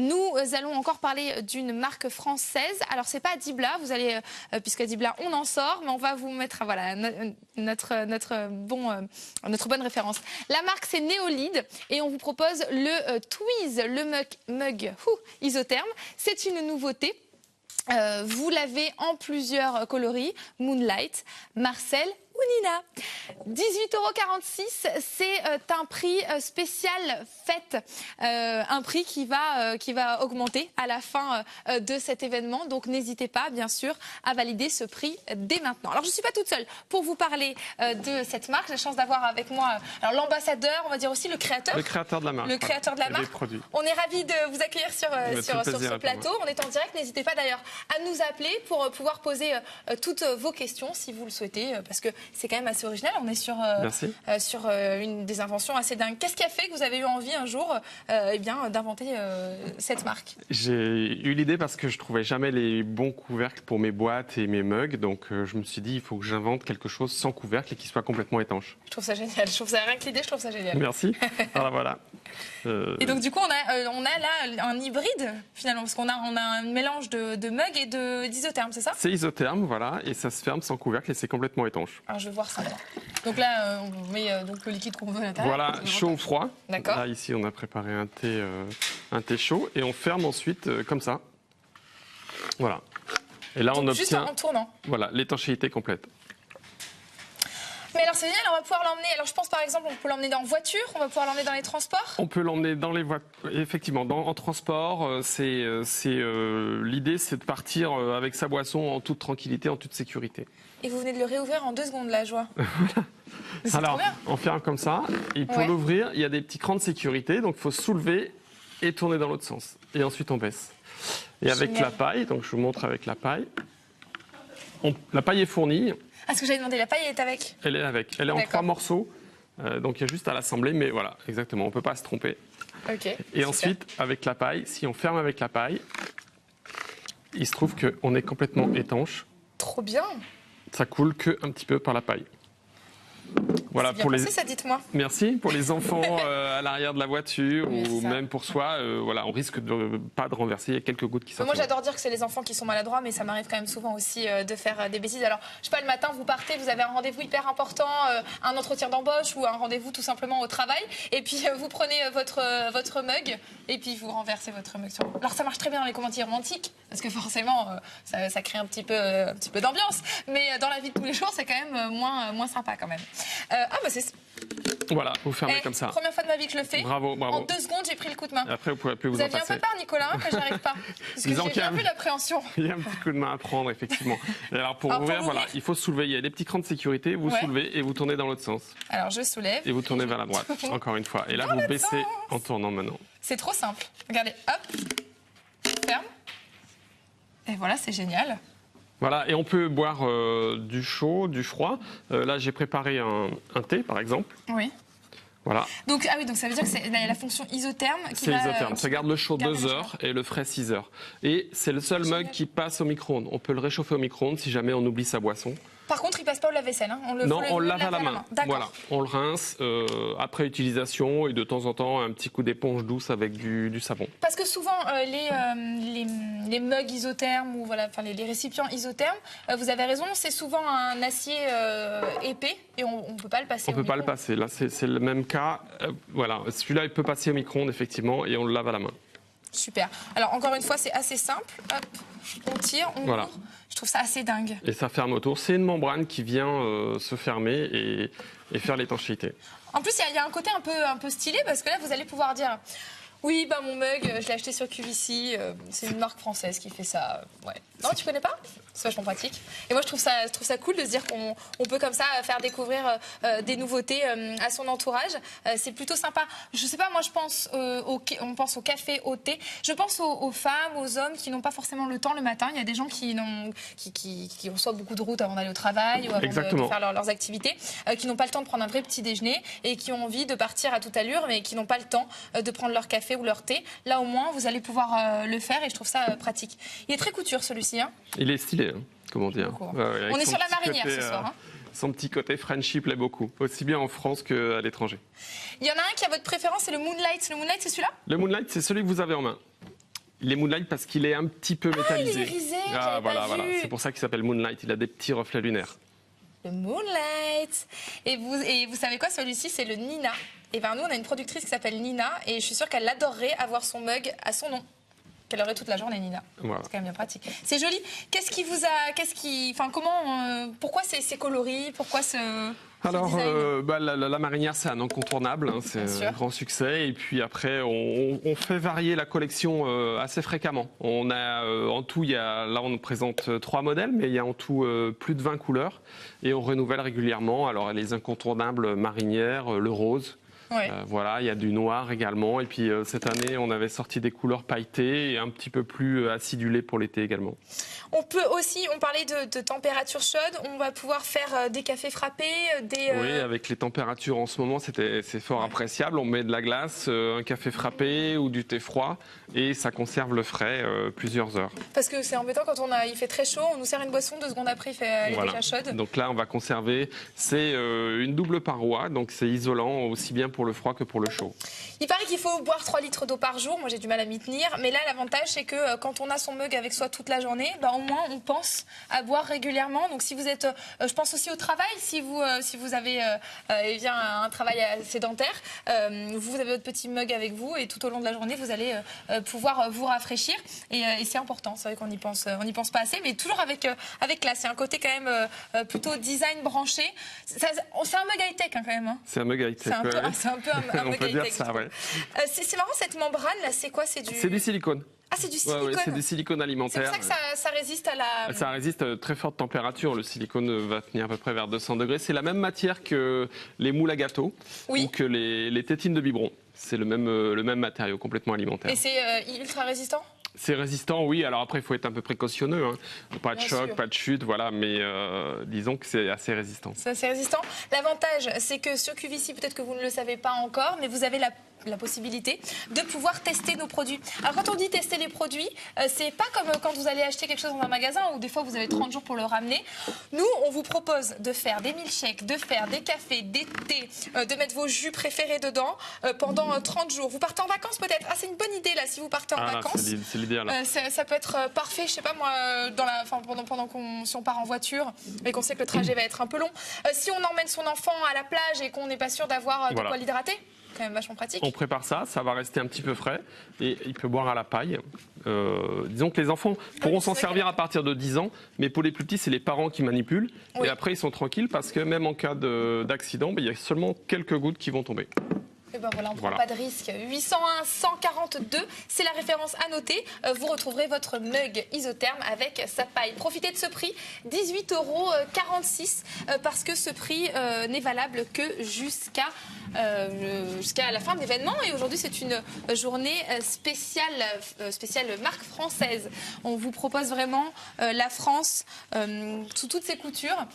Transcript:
Nous allons encore parler d'une marque française. Alors, c'est pas Dibla, vous allez, puisque Dibla, on en sort, mais on va vous mettre voilà, notre bonne référence. La marque, c'est Neolide, et on vous propose le Twiz, le mug isotherme. C'est une nouveauté. Vous l'avez en plusieurs coloris, Moonlight, Marcel ou Nina. 18,46 €, c'est un prix spécial fête, un prix qui va augmenter à la fin de cet événement. Donc n'hésitez pas, bien sûr, à valider ce prix dès maintenant. Alors je ne suis pas toute seule pour vous parler de cette marque. J'ai la chance d'avoir avec moi l'ambassadeur, on va dire aussi le créateur. Le créateur de la marque. Le créateur de la marque. On est ravis de vous accueillir sur ce plateau. On est en direct. N'hésitez pas d'ailleurs à nous appeler pour pouvoir poser toutes vos questions si vous le souhaitez, parce que c'est quand même assez original. On est sur une des inventions assez dingues. Qu'est-ce qui a fait que vous avez eu envie un jour d'inventer cette marque? J'ai eu l'idée parce que je trouvais jamais les bons couvercles pour mes boîtes et mes mugs. Donc je me suis dit, il faut que j'invente quelque chose sans couvercle et qui soit complètement étanche. Je trouve ça génial. Je trouve ça rien que l'idée, je trouve ça génial. Merci. Alors voilà. Et donc du coup, on a là un hybride finalement, parce qu'on a un mélange de mug et d'isotherme, c'est ça? C'est isotherme, voilà, et ça se ferme sans couvercle et c'est complètement étanche. Alors je vais voir ça. Donc là, on met donc le liquide qu'on veut à l'intérieur. Voilà, chaud ou froid. D'accord. Là ici, on a préparé un thé chaud et on ferme ensuite comme ça. Voilà. Et là, donc, on obtient juste en tournant. Voilà, l'étanchéité complète. Mais alors c'est génial, on va pouvoir l'emmener. Alors je pense par exemple, on peut l'emmener en voiture, on va pouvoir l'emmener dans les transports. On peut l'emmener dans les voitures, effectivement, en transport. L'idée, c'est de partir avec sa boisson en toute tranquillité, en toute sécurité. Et vous venez de le réouvrir en 2 secondes, la joie. Alors, on ferme comme ça. Et pour l'ouvrir, il y a des petits crans de sécurité, donc il faut soulever et tourner dans l'autre sens. Et ensuite, on baisse. Et avec la paille, donc je vous montre avec la paille. La paille est fournie. Ah, ce que j'avais demandé, la paille est avec? Elle est avec. Elle est en 3 morceaux. Donc il y a juste à l'assembler, mais voilà, exactement, on ne peut pas se tromper. Okay, et ensuite, avec la paille, si on ferme avec la paille, il se trouve qu'on est complètement étanche. Trop bien. Ça coule qu'un petit peu par la paille. Voilà, bien pensé, ça, dites-moi. Merci. Pour les enfants à l'arrière de la voiture ou même pour soi, voilà, on risque pas de renverser. Il y a quelques gouttes qui sortent. Moi, j'adore dire que c'est les enfants qui sont maladroits, mais ça m'arrive quand même souvent aussi de faire des bêtises. Alors, je sais pas, le matin, vous partez, vous avez un rendez-vous hyper important, un entretien d'embauche ou un rendez-vous tout simplement au travail, et puis vous prenez votre mug et puis vous renversez votre mug sur. Alors, ça marche très bien dans les commentaires romantiques, parce que forcément, ça crée un petit peu d'ambiance, mais dans la vie de tous les jours, c'est quand même moins sympa quand même. C'est... Voilà, vous fermez comme ça. Première fois de ma vie que je le fais. Bravo, bravo. En 2 secondes, j'ai pris le coup de main. Et après, vous pourrez plus vous en passer. Vous aviez un peu peur, Nicolas, que j'arrive pas. Parce que j'ai bien vu l'appréhension. Il y a un petit coup de main à prendre, effectivement. Et alors, pour ouvrir, voilà, il faut soulever. Il y a des petits crans de sécurité. Vous soulevez et vous tournez dans l'autre sens. Alors, je soulève. Et vous tournez vers la droite, encore une fois. Et là, vous baissez en tournant maintenant. C'est trop simple. Regardez, hop, ferme. Et voilà, c'est génial. Voilà, et on peut boire du chaud, du froid. Là, j'ai préparé un thé, par exemple. Oui. Voilà. Donc, donc ça veut dire que c'est la fonction isotherme qui C'est isotherme. Ça garde le chaud 2 heures et le frais 6 heures. Et c'est le seul mug qui passe au micro-ondes. On peut le réchauffer au micro-ondes si jamais on oublie sa boisson. Par contre, il passe pas au lave-vaisselle. Hein. On le lave à la main. Voilà. On le rince après utilisation et de temps en temps un petit coup d'éponge douce avec du savon. Parce que souvent les mugs isothermes ou voilà, enfin les récipients isothermes, vous avez raison, c'est souvent un acier épais et on peut pas le passer. On peut pas le passer. Là, c'est le même cas. Voilà. Celui-là, il peut passer au micro-ondes effectivement et on le lave à la main. Super. Alors encore une fois, c'est assez simple. Hop, on tire, on ouvre. Je trouve ça assez dingue. Et ça ferme autour. C'est une membrane qui vient se fermer et faire l'étanchéité. En plus, il y a un côté un peu stylé parce que là, vous allez pouvoir dire... Oui, bah mon mug, je l'ai acheté sur QVC. C'est une marque française qui fait ça. Ouais. Non, tu connais pas? C'est vachement pratique. Et moi, je trouve ça cool de se dire qu'on peut comme ça faire découvrir des nouveautés à son entourage. C'est plutôt sympa. Je sais pas, moi, je pense on pense au café, au thé. Je pense aux femmes, aux hommes qui n'ont pas forcément le temps le matin. Il y a des gens qui reçoivent beaucoup de routes avant d'aller au travail ou avant de faire leurs activités, qui n'ont pas le temps de prendre un vrai petit déjeuner et qui ont envie de partir à toute allure, mais qui n'ont pas le temps de prendre leur café ou leur thé. Là, au moins, vous allez pouvoir le faire et je trouve ça pratique. Il est très couture, celui-ci. Hein. Il est stylé, hein. Comment dire. On est sur la marinière ce soir. Hein. Son petit côté Frenchy plaît beaucoup, aussi bien en France qu'à l'étranger. Il y en a un qui a votre préférence, c'est le Moonlight. Le Moonlight, c'est celui-là? Le Moonlight, c'est celui que vous avez en main. Il est Moonlight parce qu'il est un petit peu métallisé. Il est irisé, voilà. C'est pour ça qu'il s'appelle Moonlight. Il a des petits reflets lunaires. Le Moonlight. Et vous savez quoi, celui-ci, c'est le Nina. Et bien nous, on a une productrice qui s'appelle Nina et je suis sûre qu'elle adorerait avoir son mug à son nom. Qu'elle aurait toute la journée, Nina. Voilà. C'est quand même bien pratique. C'est joli. Pourquoi ces coloris? Pourquoi ce... Alors, la marinière, c'est un incontournable, hein, c'est un grand succès. Et puis après, on fait varier la collection assez fréquemment. On a en tout, là on présente 3 modèles, mais il y a en tout plus de 20 couleurs. Et on renouvelle régulièrement. Alors les incontournables marinières, le rose. Ouais. Voilà, il y a du noir également. Et puis cette année, on avait sorti des couleurs pailletées et un petit peu plus acidulées pour l'été également. On peut aussi, on parlait de température chaude, on va pouvoir faire des cafés frappés, Oui, avec les températures en ce moment, c'est fort appréciable. On met de la glace, un café frappé ou du thé froid et ça conserve le frais plusieurs heures. Parce que c'est embêtant quand il fait très chaud, on nous sert une boisson, 2 secondes après elle est déjà chaude. Donc là, on va conserver, c'est une double paroi, donc c'est isolant aussi bien pour le froid que pour le chaud. Il paraît qu'il faut boire 3 litres d'eau par jour, moi j'ai du mal à m'y tenir, mais là l'avantage c'est que quand on a son mug avec soi toute la journée, au moins on pense à boire régulièrement. Donc si vous êtes, je pense aussi au travail, si vous avez un travail sédentaire, vous avez votre petit mug avec vous et tout au long de la journée vous allez pouvoir vous rafraîchir et c'est important. C'est vrai qu'on n'y pense pas assez, mais toujours avec classe. C'est un côté quand même plutôt design branché. C'est un mug high tech quand même. Hein. C'est un mug high tech. C'est un peu un mug high tech. C'est marrant cette membrane là. C'est quoi? C'est du silicone. Ah, c'est du silicone. Ouais, c'est du silicone alimentaire. C'est pour ça que ça résiste à la... Ça résiste à très forte température. Le silicone va tenir à peu près vers 200 degrés. C'est la même matière que les moules à gâteau ou que les tétines de biberon. C'est le même matériau, complètement alimentaire. Et c'est ultra résistant? C'est résistant, oui. Alors après, il faut être un peu précautionneux. Hein. Pas de choc, pas de chute, voilà. Mais disons que c'est assez résistant. C'est assez résistant. L'avantage, c'est que sur QVC, peut-être que vous ne le savez pas encore, mais vous avez la possibilité de pouvoir tester nos produits. Alors quand on dit tester les produits, c'est pas comme quand vous allez acheter quelque chose dans un magasin où des fois vous avez 30 jours pour le ramener. Nous, on vous propose de faire des milkshakes, de faire des cafés, des thés, de mettre vos jus préférés dedans pendant 30 jours. Vous partez en vacances peut-être? Ah, c'est une bonne idée là si vous partez en vacances. C'est l'idéal. Ça peut être parfait, je sais pas moi, pendant si on part en voiture et qu'on sait que le trajet va être un peu long. Si on emmène son enfant à la plage et qu'on n'est pas sûr d'avoir de quoi l'hydrater. Quand même vachement pratique. On prépare ça va rester un petit peu frais et il peut boire à la paille. Disons que les enfants pourront s'en servir à partir de 10 ans, mais pour les plus petits, c'est les parents qui manipulent. Oui. Et après, ils sont tranquilles parce que même en cas d'accident, il y a seulement quelques gouttes qui vont tomber. Et ben voilà, on ne prend pas de risque. 801 142, c'est la référence à noter. Vous retrouverez votre mug isotherme avec sa paille. Profitez de ce prix, 18,46 € parce que ce prix n'est valable que jusqu'à la fin de l'événement. Et aujourd'hui, c'est une journée spéciale marque française. On vous propose vraiment la France sous toutes ses coutures.